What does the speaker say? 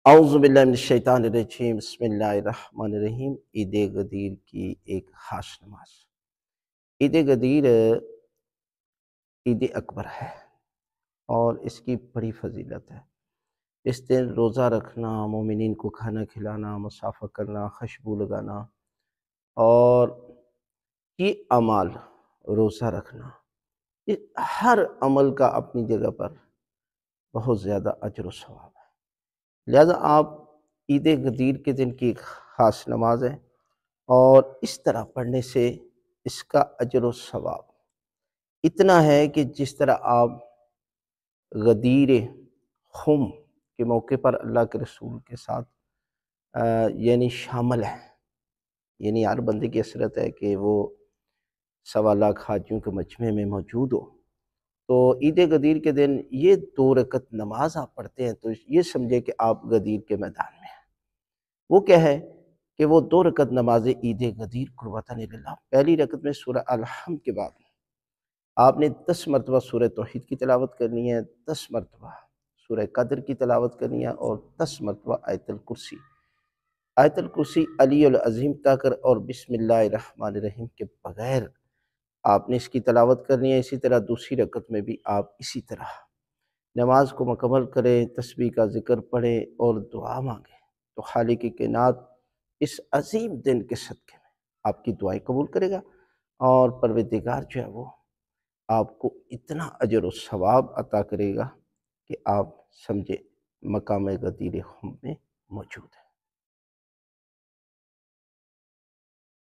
اعوذ باللہ من الشیطان الرجیم، بسم اللہ الرحمن الرحیم۔ عید غدیر کی ایک خاص نماز۔ عید غدیر عید اکبر ہے اور اس کی بڑی فضیلت ہے۔ اس دن روزہ رکھنا، مومنین کو کھانا کھلانا، مصافحہ کرنا، خوشبو لگانا اور یہ اعمال، روزہ رکھنا، یہ ہر عمل کا اپنی جگہ پر بہت زیادہ اجر و ثواب ہے۔ لہذا آپ عید غدیر کے دن کی ایک خاص نماز ہے اور اس طرح پڑھنے سے اس کا اجر و ثواب اتنا ہے کہ جس طرح آپ غدیر خم کے موقع پر اللہ کے رسول کے ساتھ یعنی شامل ہیں، یعنی ہر بندے کی حسرت ہے کہ وہ 1.25 حاجیوں کے مجمع میں موجود ہو، تو عید غدیر کے دن یہ 2 رکعت نماز آپ پڑھتے ہیں تو یہ سمجھے کہ آپ غدیر کے میدان میں ہیں۔ وہ کیا ہے کہ وہ 2 رکعت نماز عید غدیر قربتاً للہ۔ پہلی رکعت میں سورہ الحمد کے بعد آپ نے 10 مرتبہ سورہ توحید کی تلاوت کرنی ہے، 10 مرتبہ سورہ قدر کی تلاوت کرنی ہے اور 10 مرتبہ آیت الکرسی۔ آیت الکرسی علی العظیم تاکر اور بسم اللہ الرحمن الرحیم کے بغیر آپ نے اس کی تلاوت کرنی ہے۔ اسی طرح دوسری رکعت میں بھی آپ اسی طرح نماز کو مکمل کریں، تسبیح کا ذکر پڑھیں اور دعا مانگیں، تو خالق کائنات اس عظیم دن کے صدقے میں آپ کی دعائیں قبول کرے گا اور پروردگار جو ہے وہ آپ کو اتنا اجر و ثواب عطا کرے گا کہ آپ سمجھے مقام غدیر خم میں موجود ہے۔